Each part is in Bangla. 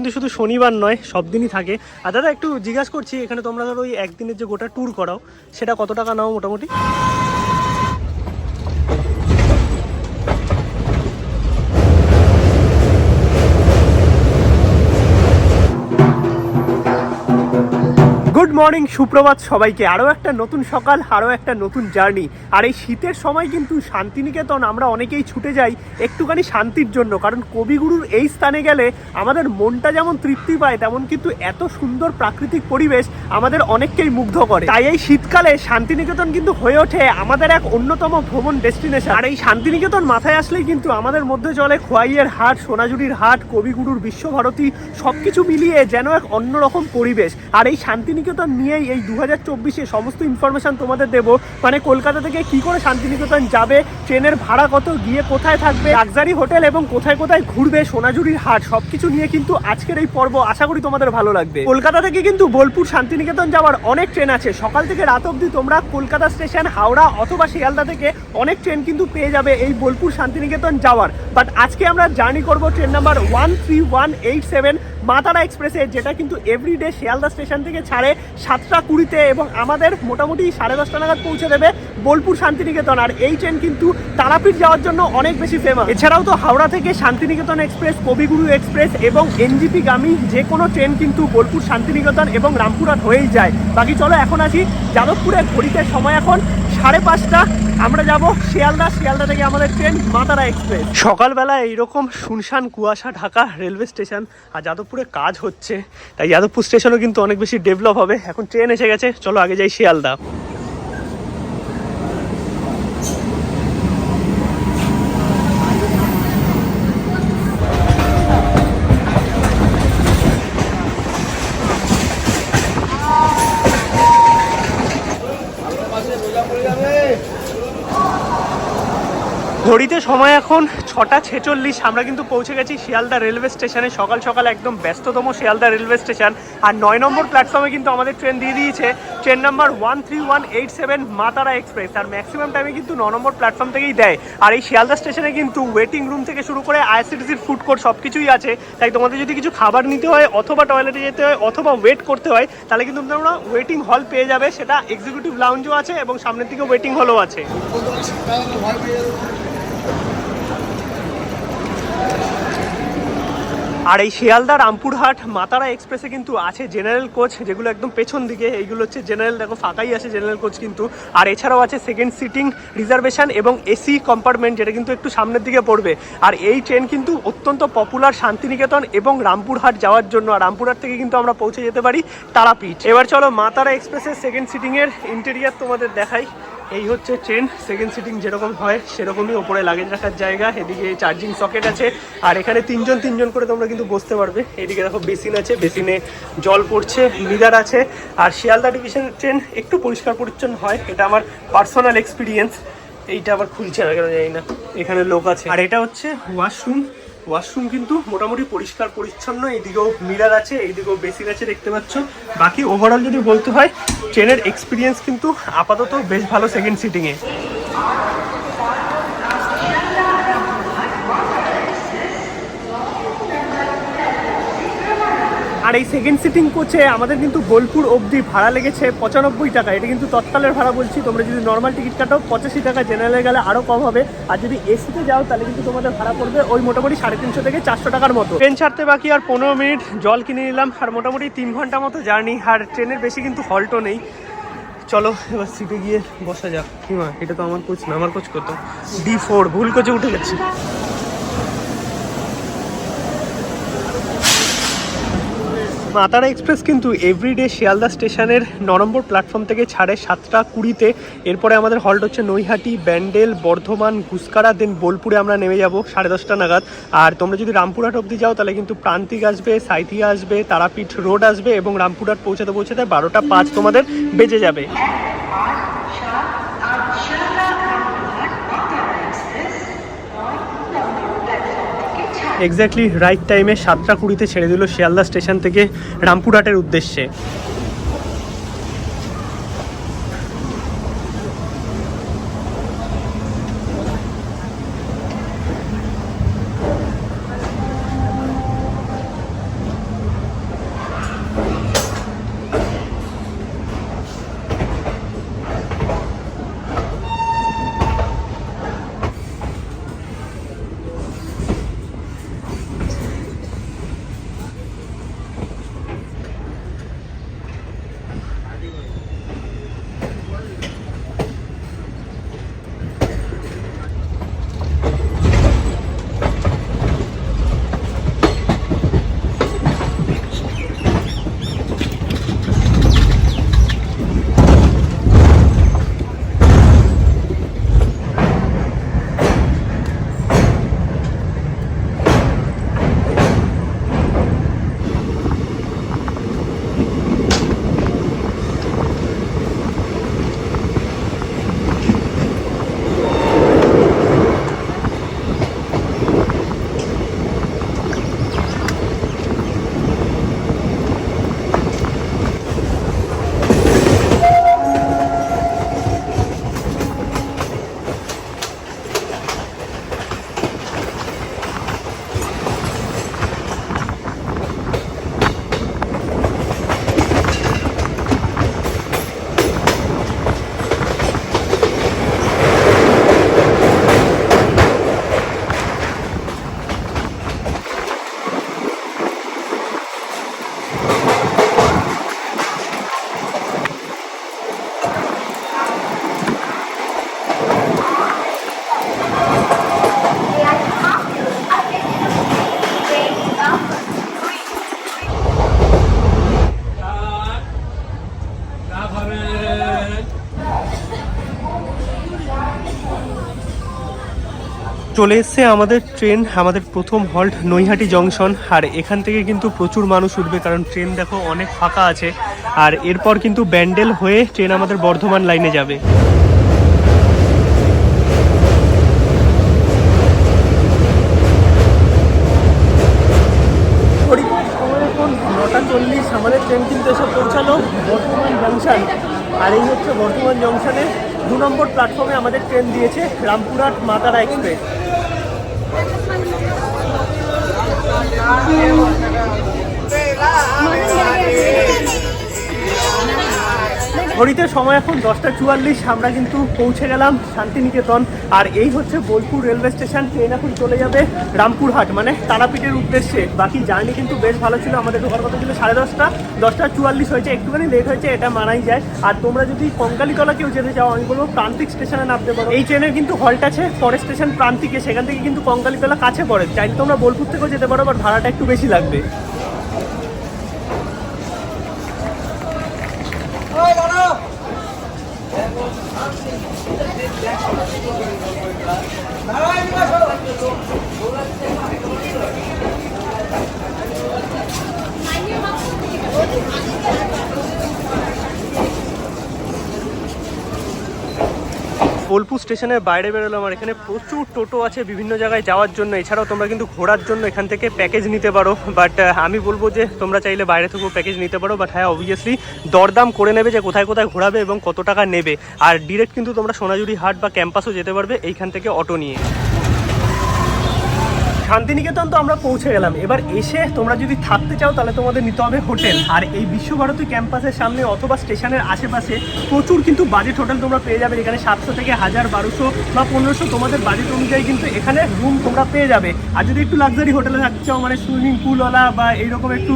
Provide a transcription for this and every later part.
কিন্তু শুধু শনিবার নয়, সব দিনই থাকে। আর দাদা একটু জিজ্ঞাসা করছি, এখানে তোমরা ধরো ওই একদিনের যে গোটা ট্যুর করাও, সেটা কত টাকা নাও মোটামুটি? গুড মর্নিং, সুপ্রভাত সবাইকে। আরও একটা নতুন সকাল, আরও একটা নতুন জার্নি। আর এই শীতের সময় কিন্তু শান্তিনিকেতন আমরা অনেকেই ছুটে যাই একটুখানি শান্তির জন্য, কারণ কবিগুরুর এই স্থানে গেলে আমাদের মনটা যেমন তৃপ্তি পায়, তেমন কিন্তু এত সুন্দর প্রাকৃতিক পরিবেশ আমাদের অনেককেই মুগ্ধ করে। তাই এই শীতকালে শান্তিনিকেতন কিন্তু হয়ে ওঠে আমাদের এক অন্যতম ভ্রমণ ডেস্টিনেশন। আর এই শান্তিনিকেতন মাথায় আসলেই কিন্তু আমাদের মধ্যে চলে খোয়াইয়ের হাট, সোনাঝুরির হাট, কবিগুরুর বিশ্বভারতী, সবকিছু মিলিয়ে যেন এক অন্যরকম পরিবেশ। আর এই শান্তিনিকেতন নিয়েই এই 2024-এ সমস্ত ইনফরমেশন তোমাদের দেবো। মানে কলকাতা থেকে কি করে শান্তিনিকেতন যাবে, ট্রেনের ভাড়া কত, গিয়ে কোথায় থাকবে, লাক্সারি হোটেল এবং কোথায় কোথায় ঘুরবে, সোনাঝুরির হাট, সবকিছু নিয়ে কিন্তু আজকের এই পর্ব। আশা করি তোমাদের ভালো লাগবে। কলকাতা থেকে কিন্তু বোলপুর শান্তিনিকেতন যাওয়ার অনেক ট্রেন আছে। সকাল থেকে রাত অবধি তোমরা কলকাতা স্টেশন, হাওড়া অথবা শিয়ালদা থেকে অনেক ট্রেন কিন্তু পেয়ে যাবে এই বোলপুর শান্তিনিকেতন যাওয়ার। বাট আজকে আমরা জার্নি করব ট্রেন নাম্বার 13187 মা তারা এক্সপ্রেসে, যেটা কিন্তু এভরিডে শিয়ালদা স্টেশন থেকে ছাড়ে 7:20 এবং আমাদের মোটামুটি 10:30 নাগাদ পৌঁছে দেবে বোলপুর শান্তিনিকেতন। আর এই ট্রেন কিন্তু তারাপীঠ যাওয়ার জন্য অনেক বেশি ফেমাস। এছাড়াও তো হাওড়া থেকে শান্তিনিকেতন এক্সপ্রেস, কবিগুরু এক্সপ্রেস এবং এনজিপি গামী যে কোনো ট্রেন কিন্তু বোলপুর শান্তিনিকেতন এবং রামপুরহাট হয়েই যায়। বাকি চলো এখন আসি যাদবপুরে। ঘড়িতে সময় এখন 5:30। আমরা যাব শিয়ালদা, শিয়ালদা থেকে আমাদের ট্রেন মা তারা এক্সপ্রেস। সকালবেলা এইরকম শুনশান কুয়াশা ঢাকা রেলওয়ে স্টেশন, আর যাদবপুরে কাজ হচ্ছে, তাই যাদবপুর স্টেশনও কিন্তু অনেক বেশি ডেভেলপ হবে। এখন ট্রেন এসে গেছে, চলো আগে যাই শিয়ালদা। ঘড়িতে সময় এখন 6:46। আমরা কিন্তু পৌঁছে গেছি শিয়ালদা রেলওয়ে স্টেশনে। সকাল সকাল একদম ব্যস্ততম শিয়ালদা রেলওয়ে স্টেশন। আর 9 নম্বর প্ল্যাটফর্মে কিন্তু আমাদের ট্রেন দিয়ে দিয়েছে, ট্রেন নাম্বার 13187 মা তারা এক্সপ্রেস। আর ম্যাক্সিমাম টাইমে কিন্তু 9 নম্বর প্ল্যাটফর্ম থেকেই দেয়। আর এই শিয়ালদা স্টেশনে কিন্তু ওয়েটিং রুম থেকে শুরু করে আইআরসিটিসির ফুড কোর্ট সব কিছুই আছে। তাই তোমাদের যদি কিছু খাবার নিতে হয়, অথবা টয়লেটে যেতে হয়, অথবা ওয়েট করতে হয়, তাহলে কিন্তু তোমরা ওয়েটিং হল পেয়ে যাবে। সেটা এক্সিকিউটিভ লাউঞ্জও আছে এবং সামনের দিকে ওয়েটিং হলও আছে। আর এই শিয়ালদা রামপুরহাট মা তারা এক্সপ্রেসে কিন্তু আছে জেনারেল কোচ, যেগুলো একদম পেছন দিকে, এইগুলো হচ্ছে জেনারেল। দেখো ফাঁকাই আছে জেনারেল কোচ কিন্তু। আর এছাড়াও আছে সেকেন্ড সিটিং রিজার্ভেশন এবং এসি কম্পার্টমেন্ট, যেটা কিন্তু একটু সামনের দিকে পড়বে। আর এই ট্রেন কিন্তু অত্যন্ত পপুলার শান্তিনিকেতন এবং রামপুরহাট যাওয়ার জন্য। আর রামপুরহাট থেকে কিন্তু আমরা পৌঁছে যেতে পারি তারাপীঠ। এবার চলো মা তারা এক্সপ্রেসের সেকেন্ড সিটিংয়ের ইন্টেরিয়ার তোমাদের দেখাই। এই হচ্ছে ট্রেন সেকেন্ড সিটিং, যেরকম হয় সেরকমই। ওপরে লাগেজ রাখার জায়গা, এদিকে চার্জিং সকেট আছে। আর এখানে তিনজন করে তোমরা কিন্তু বসতে পারবে। এদিকে দেখো বেসিন আছে, বেসিনে জল পড়ছে, মিরার আছে। আর শিয়ালদা ডিভিশনের ট্রেন একটু পরিষ্কার পরিচ্ছন্ন হয়, এটা আমার পার্সোনাল এক্সপিরিয়েন্স। এইটা আবার খুলছে না কেন জানি না, এখানে লোক আছে। আর এটা হচ্ছে ওয়াশরুম। ওয়াশরুম কিন্তু মোটামুটি পরিষ্কার পরিচ্ছন্ন। এইদিকেও মিরার আছে, এইদিকেও বেসিন আছে, দেখতে পাচ্ছ। বাকি ওভারঅল যদি বলতে হয়, ট্রেনের এক্সপিরিয়েন্স কিন্তু আপাতত বেশ ভালো সেকেন্ড সিটিংয়ে। আর এই সেকেন্ড সিটিং কোচে আমাদের কিন্তু বোলপুর অবধি ভাড়া লেগেছে 95 টাকা। এটা কিন্তু তৎকালের ভাড়া বলছি। তোমরা যদি নর্মাল টিকিট কাটো 85 টাকা, জেনারেলে গেলে আরও কম হবে। আর যদি এসিতে যাও তাহলে কিন্তু তোমাদের ভাড়া পড়বে ওই মোটামুটি 350 থেকে 400 টাকার মতো। ট্রেন ছাড়তে বাকি আর 15 মিনিট। জল কিনে নিলাম। আর মোটামুটি 3 ঘন্টা মতো জার্নি। আর ট্রেনের বেশি কিন্তু হল্টও নেই। চলো এবার সিটে গিয়ে বসা যাক। কিমা, এটা তো আমার কোচ না, আমার কোচ কত D4, ভুল কোচে উঠে গেছি। মা তারা এক্সপ্রেস কিন্তু এভরিডে শিয়ালদা স্টেশনের 9 নম্বর প্ল্যাটফর্ম থেকে ছাড়ে 7:20। এরপরে আমাদের হল্ট হচ্ছে নৈহাটি, ব্যান্ডেল, বর্ধমান, ঘুসকারা, দেন বোলপুরে আমরা নেমে যাব 10:30 নাগাদ। আর তোমরা যদি রামপুরহাট অবধি যাও তাহলে কিন্তু প্রান্তিক আসবে, সাইথিয়া আসবে, তারাপীঠ রোড আসবে এবং রামপুরহাট পৌঁছাতে 12:05 তোমাদের বেজে যাবে। এক্স্যাক্টলি রাইট টাইমে 7:20 ছেড়ে দিল শিয়ালদা স্টেশন থেকে রামপুরহাটের উদ্দেশ্যে। চলে এসছে আমাদের ট্রেন, আমাদের প্রথম হল্ট নৈহাটি জংশন। আর এখান থেকে কিন্তু প্রচুর মানুষ উঠবে, কারণ ট্রেন দেখো অনেক ফাঁকা আছে। আর এরপর কিন্তু ব্যান্ডেল হয়ে ট্রেন আমাদের বর্ধমান লাইনে যাবে। এখন 9:40, আমাদের ট্রেন কিন্তু এসে পৌঁছালো বর্ধমান জংশন। আর এই হচ্ছে বর্ধমান জংশনে 2 নম্বর প্ল্যাটফর্মে আমাদের ট্রেন দিয়েছে রামপুরহাট মাতারা এক্সপ্রেস। ঘড়িতে সময় এখন 10:44, আমরা কিন্তু পৌঁছে গেলাম শান্তিনিকেতন। আর এই হচ্ছে বোলপুর রেলওয়ে স্টেশন। ট্রেন এখন চলে যাবে রামপুরহাট মানে তারাপীঠের উদ্দেশ্যে। বাকি জার্নি কিন্তু বেশ ভালো ছিল, আমাদের ঢোকার কথা ছিল 10:30, 10:44 হয়েছে, একটুখানি লেট হয়েছে, এটা মানাই যায়। আর তোমরা যদি কঙ্কালীতলা কেউ যেতে চাও, আমি বলবো প্রান্তিক স্টেশনে নামতে পারো। এই ট্রেনের কিন্তু হল্ট আছে ফরেস্ট স্টেশন প্রান্তিকে, সেখান থেকে কিন্তু কঙ্কালীতলা কাছে পড়ে। চাইলে তোমরা বোলপুর থেকেও যেতে পারো, বাট ভাড়াটা একটু বেশি লাগবে। বোলপুর স্টেশনের বাইরে বেরোলাম, আর এখানে প্রচুর টোটো আছে বিভিন্ন জায়গায় যাওয়ার জন্য। এছাড়াও তোমরা কিন্তু ঘোরার জন্য এখান থেকে প্যাকেজ নিতে পারো, বাট আমি বলবো যে তোমরা চাইলে বাইরে থেকেও প্যাকেজ নিতে পারো। বাট হ্যাঁ, অবভিয়াসলি দরদাম করে নেবে যে কোথায় কোথায় ঘোরাবে এবং কত টাকা নেবে। আর ডিরেক্ট কিন্তু তোমরা সোনাঝুরি হাট বা ক্যাম্পাসও যেতে পারবে এইখান থেকে অটো নিয়ে। শান্তিনিকেতন তো আমরা পৌঁছে গেলাম। এবার এসে তোমরা যদি থাকতে চাও তাহলে তোমাদের নিতে হবে হোটেল। আর এই বিশ্বভারতী ক্যাম্পাসের সামনে অথবা স্টেশনের আশেপাশে প্রচুর কিন্তু বাজেট হোটেল তোমরা পেয়ে যাবে। এখানে 700 থেকে 1000, 1200 বা 1500 তোমাদের বাজেট অনুযায়ী কিন্তু এখানে রুম তোমরা পেয়ে যাবে। আর যদি একটু লাক্সারি হোটেলে থাকতে চাও, মানে সুইমিং পুলওয়ালা বা এইরকম একটু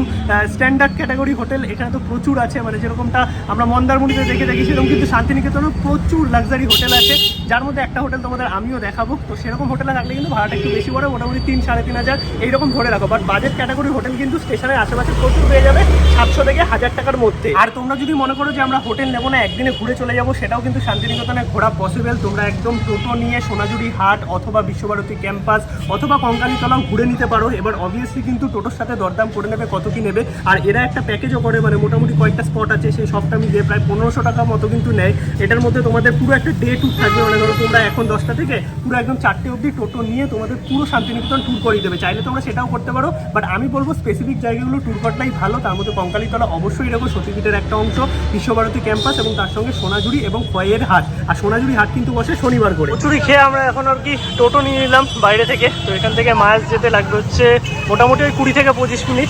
স্ট্যান্ডার্ড ক্যাটাগরি হোটেল, এখানে তো প্রচুর আছে। মানে যেরকমটা আমরা মন্দারমণিতে দেখে দেখি, সেরকম কিন্তু শান্তিনিকেতনেও প্রচুর লাক্সারি হোটেল আছে, যার মধ্যে একটা হোটেল তোমাদের আমিও দেখাবো। তো সেরকম হোটেলে থাকলে কিন্তু ভাড়াটা একটু বেশি পড়ে, মোটামুটি 3-3.5 এইরকম ধরে রাখো। বাট বাজেট ক্যাটাগরি হোটেল কিন্তু স্টেশনের আশেপাশে প্রচুর পেয়ে যাবে 700 থেকে 1000 টাকার মধ্যে। আর তোমরা যদি মনে করো যে আমরা হোটেল নেবো না, একদিনে ঘুরে চলে যাবো, সেটাও কিন্তু শান্তিনিকেতনে ঘোরা পসিবল। তোমরা একদম টোটো নিয়ে সোনাঝুরি হাট অথবা বিশ্বভারতী ক্যাম্পাস অথবা কঙ্কালীতলাও ঘুরে নিতে পারো। এবার অবভিয়াসলি কিন্তু টোটোর সাথে দরদাম করে নেবে কত কি নেবে। আর এরা একটা প্যাকেজও করে, মানে মোটামুটি কয়েকটা স্পট আছে, সেই সবটা মিলিয়ে প্রায় 1500 টাকা মতো কিন্তু নেয়। এটার মধ্যে তোমাদের পুরো একটা ডে ট্যুর থাকবে। মানে ধরো তোমরা এখন 10টা থেকে পুরো একদম 4টে অবধি টোটো নিয়ে তোমাদের পুরো শান্তিনিকেতন ট্যুর করিয়ে দেবে। চাইলে তোমরা সেটাও করতে পারো, বাট আমি বলবো স্পেসিফিক জায়গাগুলো ট্যুর করাটাই ভালো। তার মধ্যে কঙ্কালীতলা অবশ্যই রাখো, সতীপীঠের একটা অংশ, বিশ্বভারতী ক্যাম্পাস এবং তার সঙ্গে সোনাঝুরি এবং খয়ের হাট। আর সোনাঝুরি হাট কিন্তু বসে শনিবার করে। কচুরি খেয়ে আমরা এখন আর কি টোটো নিয়ে নিলাম বাইরে থেকে। তো এখান থেকে মায়াস যেতে লাগবে হচ্ছে মোটামুটি ওই 20 থেকে 25 মিনিট,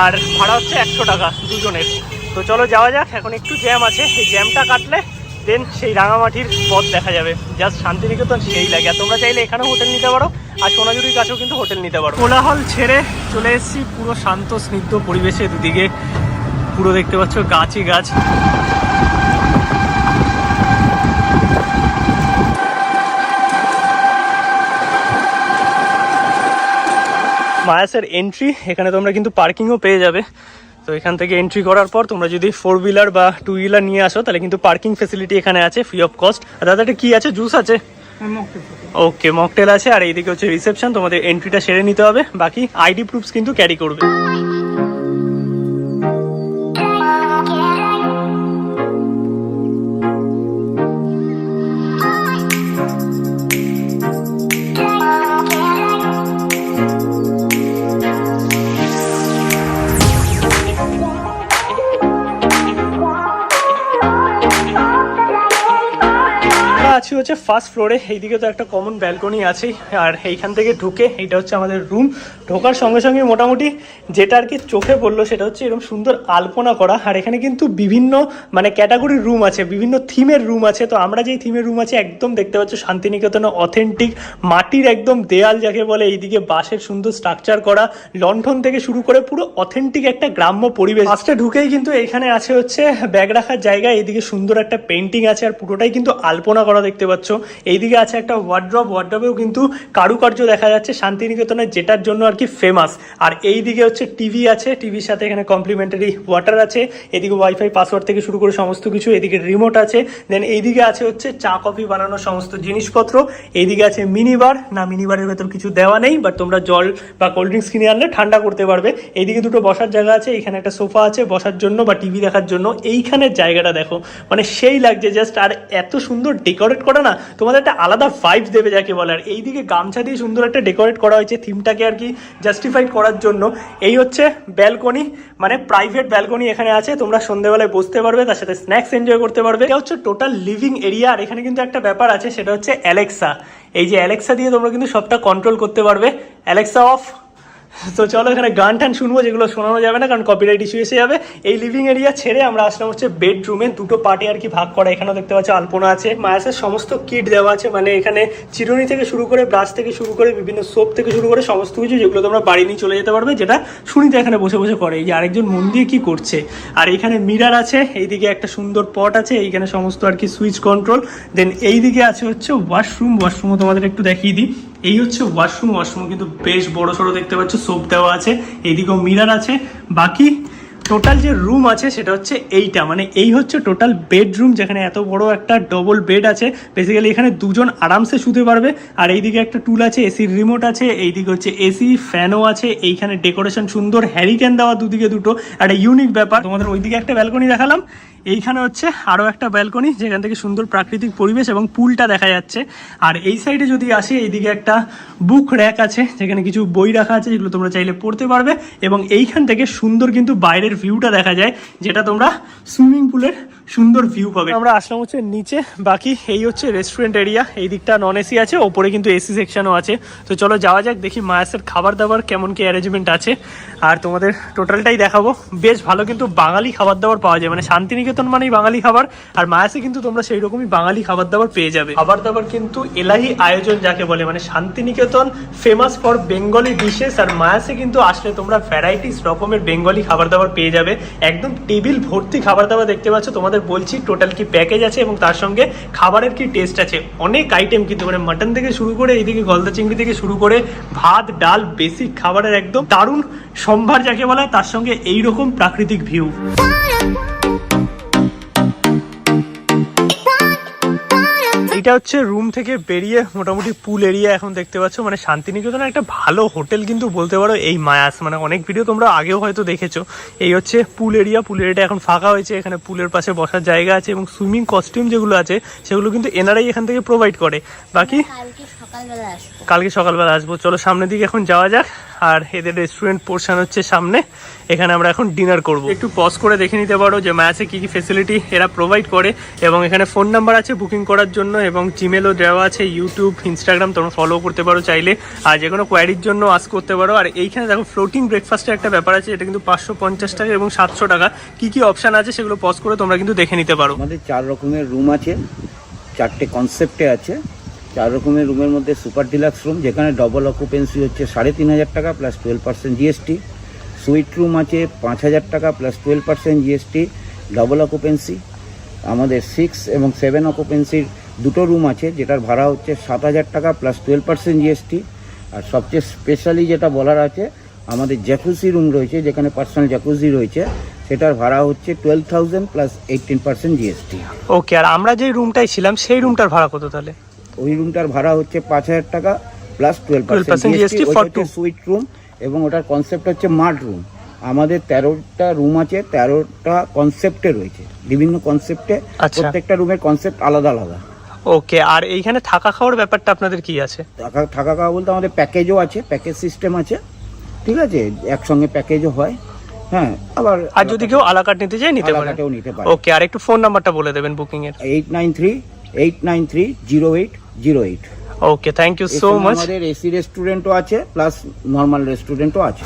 আর ভাড়া হচ্ছে 100 টাকা দুজনের। তো চলো যাওয়া যাক। এখন একটু জ্যাম আছে, এই জ্যামটা কাটলে দেন সেই রাঙামাটির পথ দেখা যাবে। জাস্ট শান্তিনিকেতন সেই লাগে। আর তোমরা চাইলে এখানেও হোটেল নিতে পারো, আর সোনাঝুরির কাছেও কিন্তু হোটেল নিতে পারো। কোলাহল ছেড়ে চলে এসেছি পুরো শান্ত স্নিগ্ধ পরিবেশে। দুদিকে পুরো দেখতে পাচ্ছ গাছই গাছ। মায়াসের এন্ট্রি, এখানে তোমরা কিন্তু পার্কিংও পেয়ে যাবে। তো এখান থেকে এন্ট্রি করার পর তোমরা যদি 4 হুইলার বা 2 হুইলার নিয়ে আসো, তাহলে কিন্তু পার্কিং ফেসিলিটি এখানে আছে ফ্রি অফ কস্ট। আর দাদা এটা কি আছে, জুস আছে? ওকে, মকটেল আছে। আর এইদিকে হচ্ছে রিসেপশন, তোমাদের এন্ট্রিটা সেরে নিতে হবে, বাকি আইডি প্রুফস কিন্তু ক্যারি করবে। আছি হচ্ছে ফার্স্ট ফ্লোরে, এইদিকে তো একটা কমন ব্যালকনি আছেই। আর এইখান থেকে ঢুকে, এইটা হচ্ছে আমাদের রুম। ঢোকার সঙ্গে সঙ্গে মোটামুটি যেটা আর কি চোখে পড়লো সেটা হচ্ছে এরকম সুন্দর আলপনা করা। আর এখানে কিন্তু বিভিন্ন মানে ক্যাটাগরির রুম আছে, বিভিন্ন থিমের রুম আছে। তো আমরা যেই থিমের রুম আছে একদম দেখতে পাচ্ছ শান্তিনিকেতনে অথেন্টিক মাটির একদম দেয়াল যাকে বলে, এইদিকে বাঁশের সুন্দর স্ট্রাকচার করা, লণ্ঠন থেকে শুরু করে পুরো অথেন্টিক একটা গ্রাম্য পরিবেশ। ফার্স্টে ঢুকেই কিন্তু এখানে আছে হচ্ছে ব্যাগ রাখার জায়গা, এইদিকে সুন্দর একটা পেন্টিং আছে, আর পুরোটাই কিন্তু আলপনা করা দেখতে পাচ্ছ। এইদিকে আছে একটা ওয়ার্ড্রপেও কিন্তু কারুকার্য দেখা যাচ্ছে শান্তিনিকেতনে, যেটার জন্য আর কি ফেমাস। আর এইদিকে হচ্ছে টিভি আছে, টিভির সাথে এখানে কমপ্লিমেন্টারি ওয়াটার আছে, এদিকে ওয়াইফাই পাসওয়ার্ড থেকে শুরু করে সমস্ত কিছু, এদিকে রিমোট আছে। দেন এইদিকে আছে হচ্ছে চা কফি বানানোর সমস্ত জিনিসপত্র। এইদিকে আছে মিনিবার, না মিনিবারের ভেতর কিছু দেওয়া নেই, বাট তোমরা জল বা কোল্ড ড্রিঙ্কস কিনে আনলে ঠান্ডা করতে পারবে। এইদিকে দুটো বসার জায়গা আছে, এখানে একটা সোফা আছে বসার জন্য বা টিভি দেখার জন্য। এইখানের জায়গাটা দেখো, মানে সেই লাগছে জাস্ট। আর এত সুন্দর ডেকোরেট করা না, তোমাদের একটা আলাদা ভাইব দেবে যাকে বলে। আর এইদিকে গামছা দিয়ে সুন্দর একটা ডেকোরেট করা হয়েছে থিমটাকে আর কি জাস্টিফাইড করার জন্য। এই হচ্ছে ব্যালকনি, মানে প্রাইভেট ব্যালকনি এখানে আছে, তোমরা সন্ধ্যেবেলায় বসতে পারবে, তার সাথে স্ন্যাক্স এনজয় করতে পারবে। এটা হচ্ছে টোটাল লিভিং এরিয়া। আর এখানে কিন্তু একটা ব্যাপার আছে, সেটা হচ্ছে অ্যালেক্সা। এই যে অ্যালেক্সা দিয়ে তোমরা কিন্তু সবটা কন্ট্রোল করতে পারবে। Alexa of. তো চলো এখানে গান টান শুনবো, যেগুলো শোনানো যাবে না কারণ কপিরাইট ইস্যু এসে যাবে। এই লিভিং এরিয়া ছেড়ে আমরা আসলাম হচ্ছে বেডরুমে। দুটো পার্টে আর কি ভাগ করা। এখানেও দেখতে পাচ্ছ আলপনা আছে, মায়াসের সমস্ত কিট দেওয়া আছে, মানে এখানে চিরুনি থেকে শুরু করে ব্রাশ থেকে শুরু করে বিভিন্ন সোপ থেকে শুরু করে সমস্ত কিছু, যেগুলো তোমরা বাড়ি নিয়ে চলে যেতে পারবে, যেটা সুনিতা এখানে বসে বসে করে। এই যে আরেকজন মন দিয়ে কি করছে। আর এখানে মিরার আছে, এইদিকে একটা সুন্দর পট আছে, এইখানে সমস্ত আর কি সুইচ কন্ট্রোল। দেন এইদিকে আছে হচ্ছে ওয়াশরুমও তোমাদের একটু দেখিয়ে দিই। এই হচ্ছে ওয়াশরুম কিন্তু বেশ বড় সড়ো দেখতে পাচ্ছ, সোপ দেওয়া আছে, এইদিকেও মিরার আছে। বাকি টোটাল যে রুম আছে সেটা হচ্ছে এইটা, মানে এই হচ্ছে টোটাল বেডরুম, যেখানে এত বড় একটা ডবল বেড আছে। বেসিক্যালি এখানে দুজন আরামসে শুতে পারবে। আর এইদিকে একটা টুল আছে, এসির রিমোট আছে, এইদিকে হচ্ছে এসি ফ্যানও আছে। এইখানে ডেকোরেশন সুন্দর, হ্যারিকেন দেওয়া দুদিকে দুটো, একটা ইউনিক ব্যাপার। তোমাদের ওইদিকে একটা ব্যালকনি দেখালাম, এইখানে হচ্ছে আরও একটা ব্যালকনি, যেখান থেকে সুন্দর প্রাকৃতিক পরিবেশ এবং পুলটা দেখা যাচ্ছে। আর এই সাইডে যদি আসি, এইদিকে একটা বুক র্যাক আছে, যেখানে কিছু বই রাখা আছে, যেগুলো তোমরা চাইলে পড়তে পারবে। এবং এইখান থেকে সুন্দর কিন্তু বাইরের ভিউটা দেখা যায়, যেটা তোমরা সুইমিং পুলের সুন্দর ভিউ পাবে। আমরা আসলাম হচ্ছে নিচে। বাকি এই হচ্ছে রেস্টুরেন্ট এরিয়া, এই দিকটা নন এসি আছে, ওপরে কিন্তু এসি সেকশনও আছে। তো চলো যাওয়া যাক, দেখি মায়াসের খাবার দাবার কেমন কি অ্যারেঞ্জমেন্ট আছে, আর তোমাদের টোটালটাই দেখাবো। বেশ ভালো কিন্তু বাঙালি খাবার দাবার পাওয়া যায়, মানে শান্তিনিকেতন মানেই বাঙালি খাবার, আর মায়াসে কিন্তু তোমরা সেই রকমই বাঙালি খাবার দাবার পেয়ে যাবে। খাবার দাবার কিন্তু এলাহি আয়োজন যাকে বলে, মানে Santiniketan famous for Bengali dishes, আর মায়াসে কিন্তু আসলে তোমরা ভ্যারাইটিস রকমের বেঙ্গলি খাবার দাবার পেয়ে যাবে। একদম টেবিল ভর্তি খাবার দাবার দেখতে পাচ্ছ। তোমাদের বলছি টোটাল কি প্যাকেজ আছে এবং তার সঙ্গে খাবারের কি টেস্ট আছে। অনেক আইটেম কিন্তু, মানে মাটন থেকে শুরু করে এইদিকে গলদা চিংড়ি থেকে শুরু করে ভাত ডাল, বেসিক খাবারের একদম দারুণ সম্ভার যাকে বলা, তার সঙ্গে এইরকম প্রাকৃতিক ভিউ। এটা হচ্ছে রুম থেকে বেরিয়ে মোটামুটি পুল এরিয়া এখন দেখতে পাচ্ছ। মানে শান্তিনিকেতনে একটা ভালো হোটেল কিন্তু বলতে পারো এই মায়াস, মানে অনেক ভিডিও তোমরা আগেও হয়তো দেখেছো। এই হচ্ছে পুল এরিয়াটা এখন ফাঁকা হয়েছে, এখানে পুলের পাশে বসার জায়গা আছে এবং সুইমিং কস্টিউম যেগুলো আছে সেগুলো কিন্তু এনারাই এখান থেকে প্রোভাইড করে। বাকি কালকে সকালবেলা আসবো। চলো সামনের দিকে এখন যাওয়া যাক। আর এদের রেস্টুরেন্ট পোর্শন হচ্ছে সামনে, এখানে আমরা এখন ডিনার করব। একটু পজ করে দেখে নিতে পারো যে মায়াসে কি কি ফেসিলিটি এরা প্রোভাইড করে, এবং এখানে ফোন নাম্বার আছে বুকিং করার জন্য, এবং জিমেলও দেওয়া আছে, ইউটিউব ইনস্টাগ্রাম তোমরা ফলো করতে পারো চাইলে, আর যে কোনো কোয়ারির জন্য আস্ক করতে পারো। আর এইখানে দেখো ফ্লোটিং ব্রেকফাস্টের একটা ব্যাপার আছে, এটা কিন্তু 550 টাকা এবং 700 টাকা। কি কি অপশান আছে সেগুলো পজ করে তোমরা কিন্তু দেখে নিতে পারো। আমাদের 4 রকমের রুম আছে, 4টে কনসেপ্টে আছে। 4 রকমের রুমের মধ্যে সুপার ডিলাক্স রুম, যেখানে ডবল অকুপেন্সি হচ্ছে 3,500 টাকা প্লাস 12% জিএসটি। সুইট রুম আছে 5,000 টাকা প্লাস 12% জিএসটি ডবল অকুপেন্সি। আমাদের 6 এবং 7 অকুপেন্সির দুটো রুম আছে, যেটার ভাড়া হচ্ছে 7,000 টাকা প্লাস 12% জিএসটি। আর সবচেয়ে স্পেশালি যেটা বলার আছে, আমাদের জ্যাকুজি রুম রয়েছে, যেখানে পার্সোনাল জ্যাকুজি রয়েছে, সেটার ভাড়া হচ্ছে 12,000 প্লাস 18% জিএসটি। ওকে, আর আমরা যে রুমটাই ছিলাম সেই রুমটার ভাড়া কত তাহলে? ওই রুমটার ভাড়া হচ্ছে 5,000 টাকা প্লাস 12% জিএসটি। ওইটা সুইট রুম এবং ওটার কনসেপ্ট হচ্ছে মাড রুম। আমাদের 13টা রুম আছে, 13টা কনসেপ্টে রয়েছে, বিভিন্ন কনসেপ্টে। প্রত্যেকটা রুমের কনসেপ্ট আলাদা আলাদা। ওকে, আর এইখানে থাকা খাওয়ার ব্যাপারটা আপনাদের কি আছে? থাকা খাওয়া বলতে আমাদের প্যাকেজও আছে, প্যাকেজ সিস্টেম আছে, ঠিক আছে, একসঙ্গে প্যাকেজও হয়। হ্যাঁ, আবার আর যদি কেউ আলাকাট নিতে চায় নিতে পারে। ওকে, আর একটু ফোন নাম্বারটা বলে দেবেন বুকিং এর। 8938930808। ওকে, থ্যাংক ইউ সো মাচ। আমাদের এসি রেস্টুরেন্টও আছে প্লাস নরমাল রেস্টুরেন্টও আছে।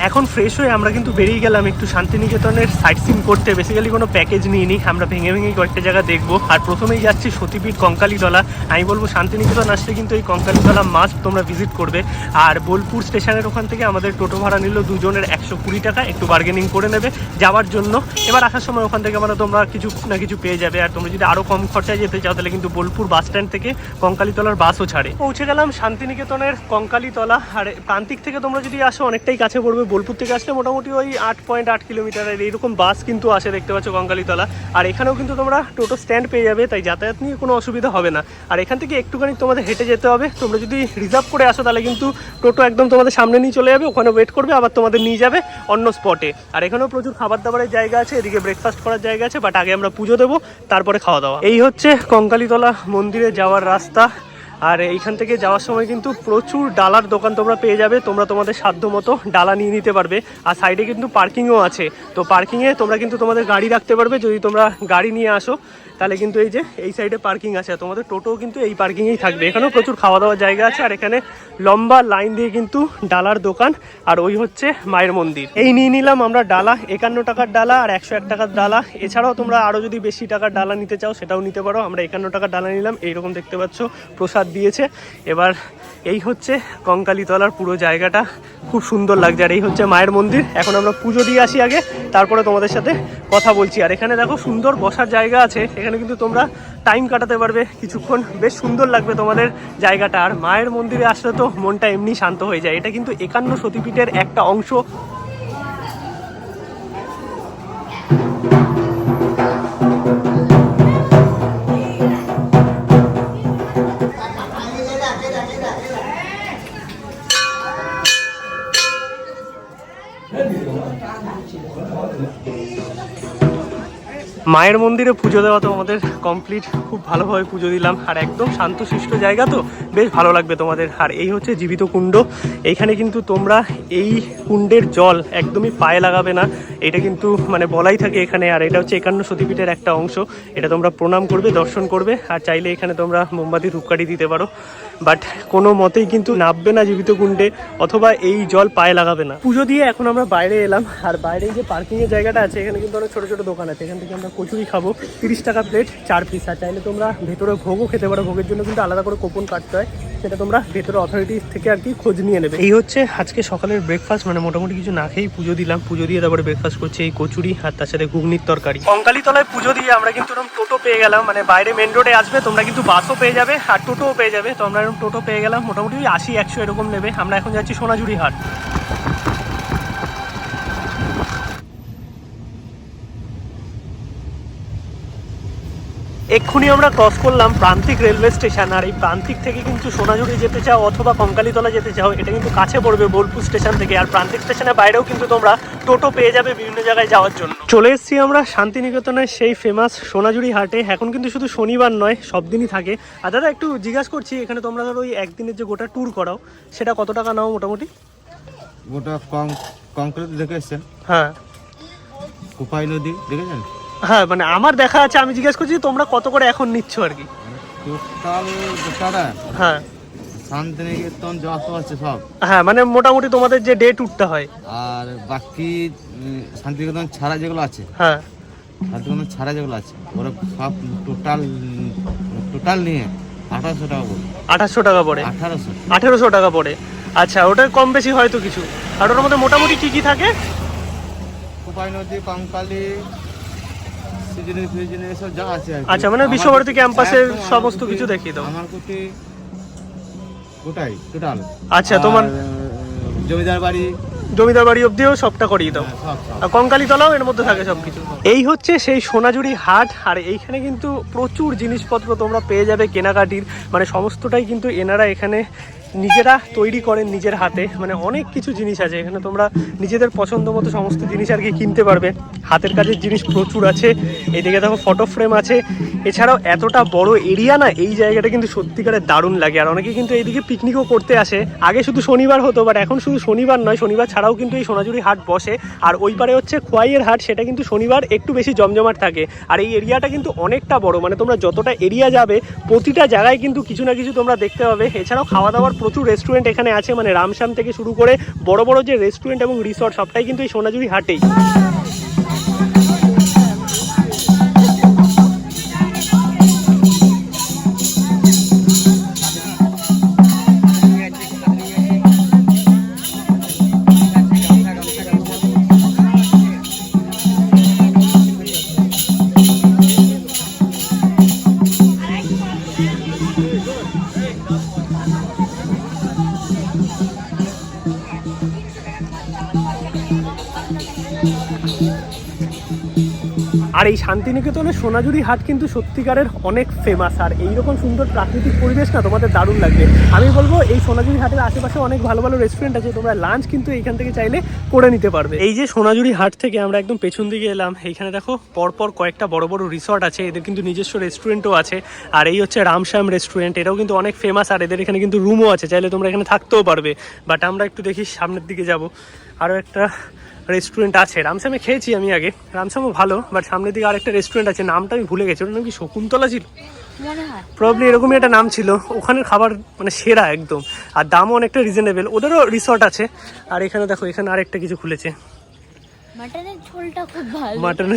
এখন ফ্রেশ হয়ে আমরা কিন্তু বেরিয়ে গেলাম একটু শান্তিনিকেতনের সাইট সিন করতে। বেসিক্যালি কোনো প্যাকেজ নিইনি, আমরা ভেঙে ভেঙে কয়েকটা জায়গা দেখবো। আর প্রথমেই যাচ্ছি সতীপীঠ কঙ্কালীতলা। আমি বলবো শান্তিনিকেতন আসলে কিন্তু এই কঙ্কালীতলা মাস্ট তোমরা ভিজিট করবে। আর বোলপুর স্টেশনের ওখান থেকে আমাদের টোটো ভাড়া নিল দুজনের 120 টাকা, একটু বার্গেনিং করে নেবে যাওয়ার জন্য। এবার আসার সময় ওখান থেকে মানে তোমরা কিছু না কিছু পেয়ে যাবে। আর তোমরা যদি আরও কম খরচায় যেতে চাও তাহলে কিন্তু বোলপুর বাস স্ট্যান্ড থেকে কঙ্কালীতলার বাসও ছাড়ে। পৌঁছে গেলাম শান্তিনিকেতনের কঙ্কালীতলা। আর প্রান্তিক থেকে তোমরা যদি আসো অনেকটাই কাছে পড়বে, বোলপুর থেকে আসলে মোটামুটি ওই 8.8 কিলোমিটারের এইরকম বাস কিন্তু আসে, দেখতে পাচ্ছ কঙ্কালীতলা। আর এখানেও কিন্তু তোমরা টোটো স্ট্যান্ড পেয়ে যাবে, তাই যাতায়াত নিয়ে কোনো অসুবিধা হবে না। আর এখান থেকে একটুখানি তোমাদের হেঁটে যেতে হবে। তোমরা যদি রিজার্ভ করে আসো তাহলে কিন্তু টোটো একদম তোমাদের সামনে নিয়ে চলে যাবে, ওখানে ওয়েট করবে, আবার তোমাদের নিয়ে যাবে অন্য স্পটে। আর এখানেও প্রচুর খাবার দাবারের জায়গা আছে, এদিকে ব্রেকফাস্ট করার জায়গা আছে, বাট আগে আমরা পুজো দেবো, তারপরে খাওয়া দাওয়া। এই হচ্ছে কঙ্কালীতলা মন্দিরে যাওয়ার রাস্তা। আর এইখান থেকে যাওয়ার সময় কিন্তু প্রচুর ডালার দোকান তোমরা পেয়ে যাবে, তোমরা তোমাদের সাধ্য মতো ডালা নিয়ে নিতে পারবে। আর সাইডে কিন্তু পার্কিংও আছে, তো পার্কিংয়ে তোমরা কিন্তু তোমাদের গাড়ি রাখতে পারবে। যদি তোমরা গাড়ি নিয়ে আসো তাহলে কিন্তু এই যে এই সাইডে পার্কিং আছে, তোমাদের টোটোও কিন্তু এই পার্কিংয়েই থাকবে। এখানেও প্রচুর খাওয়া দাওয়ার জায়গা আছে। আর এখানে লম্বা লাইন দিয়ে কিন্তু ডালার দোকান। আর ওই হচ্ছে মায়ের মন্দির। এই নিয়ে নিলাম আমরা ডালা, 51 টাকার ডালা আর 101 টাকার ডালা। এছাড়াও তোমরা আরও যদি বেশি টাকার ডালা নিতে চাও সেটাও নিতে পারো। আমরা 51 টাকার ডালা নিলাম, এইরকম দেখতে পাচ্ছ প্রসাদ দিয়েছে। এবার এই হচ্ছে কঙ্কালীতলার পুরো জায়গাটা, খুব সুন্দর লাগছে। আর এই হচ্ছে মায়ের মন্দির। এখন আমরা পুজো দিয়ে আসি আগে, তারপরে তোমাদের সাথে কথা বলছি। আর এখানে দেখো সুন্দর বসার জায়গা আছে, এখানে কিন্তু তোমরা টাইম কাটাতে পারবে কিছুক্ষণ, বেশ সুন্দর লাগবে তোমাদের জায়গাটা। আর মায়ের মন্দিরে আসলে তো মনটা এমনি শান্ত হয়ে যায়। এটা কিন্তু 51 সতীপীঠের একটা অংশ। মায়ের মন্দিরে পুজো দেওয়া তো আমাদের কমপ্লিট, খুব ভালোভাবে পুজো দিলাম। আর একদম শান্তশিষ্ট জায়গা, তো বেশ ভালো লাগবে তোমাদের। আর এই হচ্ছে জীবিত কুণ্ড। এইখানে কিন্তু তোমরা এই কুণ্ডের জল একদমই পায়ে লাগাবে না, এটা কিন্তু মানে বলাই থাকে এখানে। আর এটা হচ্ছে 51 সতীপীঠের একটা অংশ, এটা তোমরা প্রণাম করবে, দর্শন করবে। আর চাইলে এখানে তোমরা মোমবাতি ধূপকাঠি দিতে পারো, বাট কোনো মতেই কিন্তু নামবে না জীবিত কুণ্ডে, অথবা এই জল পায়ে লাগাবে না। পুজো দিয়ে এখন আমরা বাইরে এলাম। আর বাইরে যে পার্কিংয়ের জায়গাটা আছে, এখানে কিন্তু অনেক ছোটো ছোটো দোকান আছে। এখান থেকে আমরা কচুরি খাবো, 30 টাকা প্লেট 4 পিস। আর চাইলে তোমরা ভেতরে ভোগও খেতে পারো, ভোগের জন্য কিন্তু আলাদা করে কুপন কাটতে হয়, সেটা তোমরা ভেতরে অথরিটি থেকে আর কি খোঁজ নিয়ে নেবে। এই হচ্ছে আজকে সকালের ব্রেকফাস্ট, মানে মোটামুটি কিছু না খেয়েই পুজো দিলাম। পুজো দিয়ে তারপরে ব্রেকফাস্ট করছি এই কচুরি আর তার সাথে ঘুগনির তরকারি। কঙ্কালীতলায় পুজো দিয়ে আমরা কিন্তু এরকম টোটো পেয়ে গেলাম, মানে বাইরে মেন রোডে আসবে তোমরা কিন্তু বাসও পেয়ে যাবে আর টোটোও পেয়ে যাবে। তো আমরা এরকম টোটো পেয়ে গেলাম, মোটামুটি 80-100 এরকম নেবে। আমরা এখন যাচ্ছি সোনাঝুরি হাট। এক্ষুনি আমরা ক্রস করলাম প্রান্তিক রেলওয়ে স্টেশন। আর এই প্রান্তিক থেকে কিন্তু সোনাঝুরি যেতে চাও অথবা কঙ্কালীতলা যেতে চাও, এটা কিন্তু কাছে পড়বে বোলপুর স্টেশন থেকে। আর প্রান্তিক স্টেশনের বাইরেও কিন্তু তোমরা টোটো পেয়ে যাবে বিভিন্ন জায়গায় যাওয়ার জন্য। চলে এসেছি আমরা শান্তিনিকেতনের সেই ফেমাস সোনাঝুরি হাটে। এখন কিন্তু শুধু শনিবার নয়, সব দিনই থাকে। আর দাদা একটু জিজ্ঞাসা করছি, এখানে তোমরা ধরো ওই একদিনের যে গোটা ট্যুর করাও, সেটা কত টাকা নাও মোটামুটি? গোটা কংক্রিট দেখে এসছেন? হ্যাঁ। কোপাই নদী দেখেছেন? হ্যাঁ, মানে আমার দেখা আছে, আমি জিজ্ঞাসা করছি তোমরা কত করে এখন নিচ্ছ আর কি? টোটাল গোটাটা হ্যাঁ, শান্তিনিকেতন যত আছে সব। হ্যাঁ, মানে মোটামুটি তোমাদের যে ডে ট্যুরটা হয়। আর বাকি শান্তিনিকেতন ছাড়া যেগুলো আছে, হ্যাঁ, শান্তিনিকেতন ছাড়া যেগুলো আছে ওরা সব টোটাল নিয়ে 1800 টাকা পড়ে। 2800 টাকা পড়ে? 1800 টাকা পড়ে। আচ্ছা, ওটা কম বেশি হয়তো কিছু। আর ওটার মধ্যে মোটামুটি কি কি থাকে? কোপাই নদী, কঙ্কালী, সিজনি এসব যা আছে। আচ্ছা, মানে বিশ্বভারতী ক্যাম্পাসের সমস্ত কিছু দেখিয়ে দাও। আমার কোটি গোটাই টোটাল। আচ্ছা, তোমার জমিদার বাড়ি অবধিও সবটা করিয়ে দাও। আর কঙ্কালীতলাও এর মধ্যে থাকে সবকিছু। এই হচ্ছে সেই সোনাঝুরি হাট। আর এইখানে কিন্তু প্রচুর জিনিসপত্র তোমরা পেয়ে যাবে কেনাকাটির, মানে সমস্তটাই কিন্তু এনারা এখানে নিজেরা তৈরি করেন নিজের হাতে। মানে অনেক কিছু জিনিস আছে এখানে, তোমরা নিজেদের পছন্দ মতো সমস্ত জিনিস আর কি কিনতে পারবে। হাতের কাজের জিনিস প্রচুর আছে। এইদিকে দেখো ফটো ফ্রেম আছে। এছাড়াও এতটা বড় এরিয়া না, এই জায়গাটা কিন্তু সত্যিকারের দারুণ লাগে। আর অনেকে কিন্তু এইদিকে পিকনিকও করতে আসে। আগে শুধু শনিবার হতো, বাট এখন শুধু শনিবার নয়, শনিবার ছাড়াও কিন্তু এই সোনাঝুরি হাট বসে। আর ওই পারে হচ্ছে খোয়াইয়ের হাট, সেটা কিন্তু শনিবার একটু বেশি জমজমাট থাকে। আর এই এরিয়াটা কিন্তু অনেকটা বড়, মানে তোমরা যতটা এরিয়া যাবে প্রতিটা জায়গায় কিন্তু কিছু না কিছু তোমরা দেখতে পাবে। এছাড়াও খাওয়া দাওয়ার প্রচুর রেস্টুরেন্ট এখানে আছে, মানে রামশ্যাম থেকে শুরু করে বড় বড় যে রেস্টুরেন্ট এবং রিসর্ট সবটাই কিন্তু এই সোনাঝুরি হাটেই। আর এই শান্তিনিকেতনের সোনাঝুরি হাট কিন্তু সত্যিকারের অনেক ফেমাস, আর এইরকম সুন্দর প্রাকৃতিক পরিবেশ না তোমাদের দারুণ লাগবে। আমি বলবো এই সোনাঝুরি হাটের আশেপাশে অনেক ভালো ভালো রেস্টুরেন্ট আছে, তোমরা লাঞ্চ কিন্তু এইখান থেকে চাইলে করে নিতে পারবে। এই যে সোনাঝুরি হাট থেকে আমরা একদম পেছন দিকে এলাম, এইখানে দেখো পরপর কয়েকটা বড় বড় রিসর্ট আছে, এদের কিন্তু নিজস্ব রেস্টুরেন্টও আছে। আর এই হচ্ছে রামশ্যাম রেস্টুরেন্ট, এটাও কিন্তু অনেক ফেমাস, আর এদের এখানে কিন্তু রুমও আছে, চাইলে তোমরা এখানে থাকতেও পারবে। বাট আমরা একটু দেখি সামনের দিকে যাব। আরও একটা রেস্টুরেন্ট আছে, রামশ্যামে খেয়েছি আমি আগে, রামশ্যামও ভালো, বাট সামনের দিকে আরেকটা রেস্টুরেন্ট আছে, নামটা আমি ভুলে গেছি, ওটার নাম কি শকুন্তলা ছিল প্রবলি, এরকমই একটা নাম ছিল। ওখানের খাবার মানে সেরা একদম, আর দামও অনেকটা রিজনেবল, ওদেরও রিসর্ট আছে। আর এখানে দেখো এখানে আরেকটা কিছু খুলেছে, মাটনের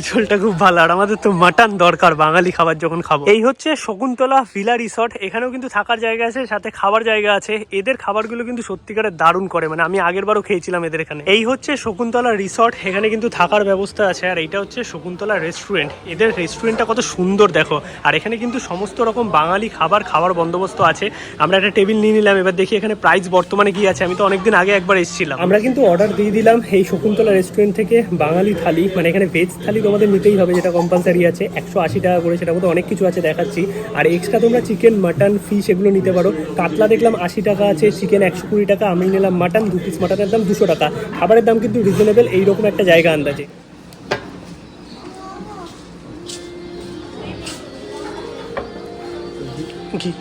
ঝোলটা খুব ভালো, আর আমাদের তো মাটন দরকার বাঙালি খাবার যখন খাবো। এই হচ্ছে শকুন্তলা ভিলা রিসর্ট, এখানেও কিন্তু থাকার জায়গা আছে, সাথে খাবার জায়গা আছে। এদের খাবারগুলো কিন্তু সত্যিকারের দারুণ করে, মানে আমি আগের বারও খেয়েছিলাম এদের এখানে। এই হচ্ছে শকুন্তলা রিসর্ট, এখানে কিন্তু থাকার ব্যবস্থা আছে। আর এইটা হচ্ছে শকুন্তলা রেস্টুরেন্ট, এদের রেস্টুরেন্টটা কত সুন্দর দেখো। আর এখানে কিন্তু সমস্ত রকম বাঙালি খাবার বন্দোবস্ত আছে। আমরা একটা টেবিল নিয়ে নিলাম, এবার দেখি এখানে প্রাইস বর্তমানে কি আছে। আমি তো অনেকদিন আগে একবার এসেছিলাম। আমরা কিন্তু অর্ডার দিয়ে দিলাম এই শকুন্তলা রেস্টুরেন্ট থেকে বাঙালি থালি, মানে এখানে ভেজ থালি তোমাদের নিতেই হবে, যেটা কম্পালসারি আছে 180 টাকা করে, সেটার মধ্যে অনেক কিছু আছে দেখাচ্ছি। আর এক্সট্রা তোমরা চিকেন মাটন ফিশ এগুলো নিতে পারো। কাতলা দেখলাম 80 টাকা আছে, চিকেন 120 টাকা, আমি নিলাম মাটন 2 পিস, মাটনের দাম 200 টাকা। খাবারের দাম কিন্তু রিজনেবল, এইরকম একটা জায়গা আন্দাজে। কি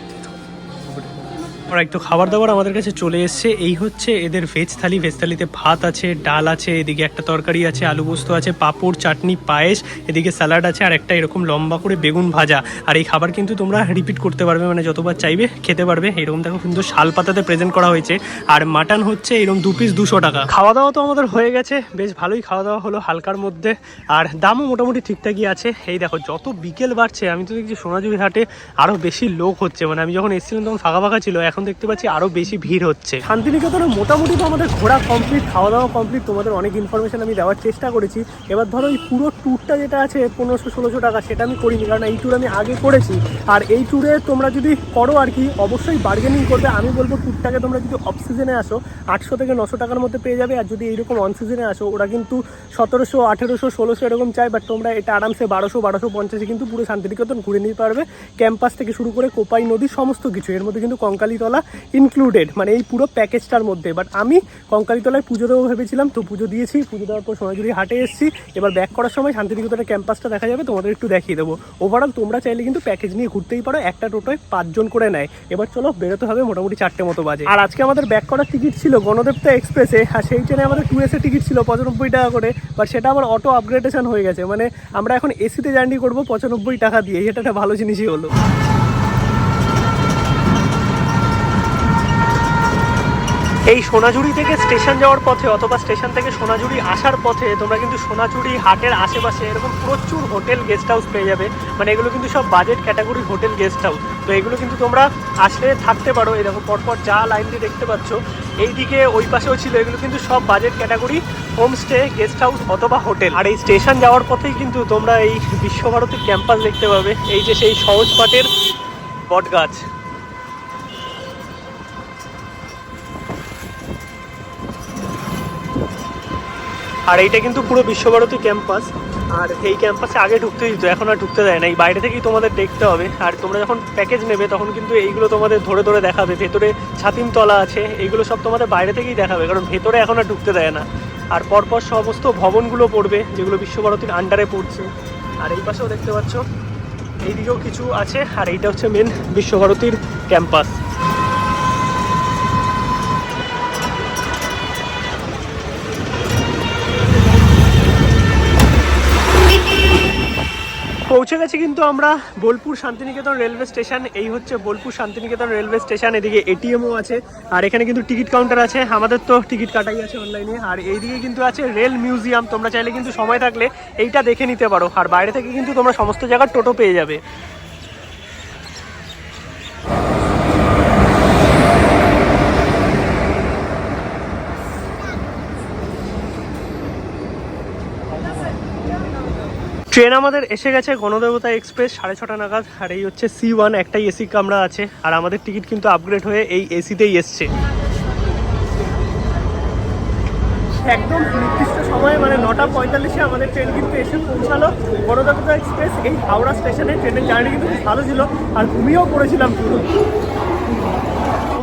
তো খাবার দাবার আমাদের কাছে চলে এসছে। এই হচ্ছে এদের ভেজ থালি, ভেজ থালিতে ভাত আছে, ডাল আছে, এদিকে একটা তরকারি আছে, আলু পোস্ত আছে, পাঁপড়, চাটনি, পায়েস, এদিকে স্যালাড আছে, আর একটা এরকম লম্বা করে বেগুন ভাজা। আর এই খাবার কিন্তু তোমরা রিপিট করতে পারবে, মানে যতবার চাইবে খেতে পারবে। এরকম দেখো সুন্দর শাল পাতাতে প্রেজেন্ট করা হয়েছে। আর মাটন হচ্ছে এরকম 2 পিস 200 টাকা। খাওয়া দাওয়া তো আমাদের হয়ে গেছে, বেশ ভালোই খাওয়া দাওয়া হলো, হালকার মধ্যে, আর দামও মোটামুটি ঠিকঠাকই আছে। এই দেখো যত বিকেল বাড়ছে আমি তো দেখছি সোনাঝুরি হাটে আরও বেশি লোক হচ্ছে, মানে আমি যখন এসেছিলাম তখন ফাঁকা ফাঁকা ছিল, এখন দেখতে পাচ্ছি আরো বেশি ভিড় হচ্ছে। শান্তিনিকেতনে মোটামুটি তো আমাদের ঘোরা কমপ্লিট, খাওয়া দাওয়া কমপ্লিট, তোমাদের অনেক ইনফরমেশন আমি দেওয়ার চেষ্টা করেছি। এবার ধরো এই পুরো ট্যুরটা যেটা আছে 1500-1600 টাকা, সেটা আমি করিনি, কারণ এই ট্যুর আমি আগে করেছি। আর এই ট্যুরে তোমরা যদি করো আর কি, অবশ্যই বার্গেনিং করবে। আমি বলবো ট্যুরটাকে তোমরা যদি অফ সিজনে আসো 800 থেকে 900 টাকার মধ্যে পেয়ে যাবে, আর যদি এইরকম অন সিজনে আসো ওরা কিন্তু 1700, 1800, 1600 এরকম চাই, বাট তোমরা এটা আরামসে 1200-1250 কিন্তু পুরো শান্তিনিকেতন ঘুরে নিতে পারবে। ক্যাম্পাস থেকে শুরু করে কোপাই নদী সমস্ত কিছু, এর মধ্যে কিন্তু কঙ্কালীতলা ইনক্লুডেড, মানে এই পুরো প্যাকেজটার মধ্যে। বাট আমি কঙ্কালীতলায় পুজো দেবো ভেবেছিলাম, তো পুজো দিয়েছি, পুজো দেওয়ার পর সোনাঝুরি হাটে এসেছি। এবার ব্যাক করার সময় শান্তিনিকেতনের ক্যাম্পাসটা দেখা যাবে, তোমাদের একটু দেখিয়ে দেবো। ওভারঅল তোমরা চাইলে কিন্তু প্যাকেজ নিয়ে ঘুরতেই পারো, একটা টোটোয় 5 জন করে নেয়। এবার চলো বেরোতে হবে, মোটামুটি 4টে মতো বাজে। আর আজকে আমাদের ব্যাক করার টিকিট ছিল গণদেবতা এক্সপ্রেসে, আর সেই ট্রেনে আমাদের 2S টিকিট ছিল 95 টাকা করে, বাট সেটা আবার অটো আপগ্রেডেশন হয়ে গেছে, মানে আমরা এখন এসিতে জার্নি করবো 95 টাকা দিয়ে। এটা একটা ভালো জিনিসই হলো। এই সোনাঝুরি থেকে স্টেশন যাওয়ার পথে অথবা স্টেশন থেকে সোনাঝুরি আসার পথে তোমরা কিন্তু সোনাঝুরি হাটের আশেপাশে এরকম প্রচুর হোটেল গেস্ট হাউস পেয়ে যাবে, মানে এগুলো কিন্তু সব budget category hotel guest house. তো এগুলো কিন্তু তোমরা আসলে থাকতে পারো। এই দেখো পরপর যা লাইন দিয়ে দেখতে পাচ্ছ, এইদিকে ওই পাশেও ছিল, এগুলো কিন্তু সব budget category homestay, guest house অথবা হোটেল। আর এই স্টেশন যাওয়ার পথেই কিন্তু তোমরা এই বিশ্বভারতী ক্যাম্পাস দেখতে পাবে, এই যে সেই সহজ পাটের বট গাছ। আর এইটা কিন্তু পুরো বিশ্বভারতী ক্যাম্পাস, আর এই ক্যাম্পাসে আগে ঢুকতে দিত, এখন আর ঢুকতে দেয় না, এই বাইরে থেকেই তোমাদের দেখতে হবে। আর তোমরা যখন প্যাকেজ নেবে তখন কিন্তু এইগুলো তোমাদের ধরে ধরে দেখাবে, ভেতরে ছাতিমতলা আছে, এইগুলো সব তোমাদের বাইরে থেকেই দেখাবে, কারণ ভেতরে এখন আর ঢুকতে দেয় না। আর পরপর সমস্ত ভবনগুলো পড়বে যেগুলো বিশ্বভারতীর আন্ডারে পড়ছে। আর এই পাশেও দেখতে পাচ্ছ, এইদিকেও কিছু আছে। আর এইটা হচ্ছে মেন বিশ্বভারতীর ক্যাম্পাস। পৌঁছে পৌঁছে গেছি কিন্তু আমরা বোলপুর শান্তিনিকেতন রেলওয়ে স্টেশন। এই হচ্ছে বোলপুর শান্তিনিকেতন রেলওয়ে স্টেশন। এদিকে এটিএমও আছে আর এখানে কিন্তু টিকিট কাউন্টার আছে। আমাদের তো টিকিট কাটাই আছে অনলাইনে। আর এইদিকে কিন্তু আছে রেল মিউজিয়াম, তোমরা চাইলে কিন্তু সময় থাকলে এইটা দেখে নিতে পারো। আর বাইরে থেকে কিন্তু তোমরা সমস্ত জায়গার টোটো পেয়ে যাবে। ট্রেন আমাদের এসে গেছে গণদেবতা এক্সপ্রেস 6:30 নাগাদ। আর এই হচ্ছে C1, একটাই এসি কামরা আছে। আর আমাদের টিকিট কিন্তু আপগ্রেড হয়ে এই এসিতেই এসছে। একদম নির্দিষ্ট সময়ে মানে 9:45-এ আমাদের ট্রেন কিন্তু এসে পৌঁছালো গণদেবতা এক্সপ্রেস। এই হাওড়া স্টেশনে ট্রেনের জার্নি কিন্তু খুব ভালো ছিল আর ঘুমিয়েও পড়েছিলাম পুরো।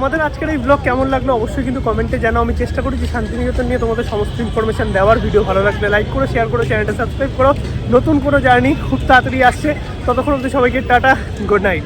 তোমাদের আজকের এই ব্লগ কেমন লাগলো অবশ্যই কিন্তু কমেন্টে জানাও। আমি চেষ্টা করেছি শান্তিনিকেতন নিয়ে তোমাদের সমস্ত ইনফরমেশন দেওয়ার। ভিডিও ভালো লাগলে লাইক করো, শেয়ার করো, চ্যানেলটা সাবস্ক্রাইব করো। নতুন কোনো জার্নি খুব তাড়াতাড়ি আসছে। ততক্ষণ অবধি সবাইকে টাটা, গুড নাইট।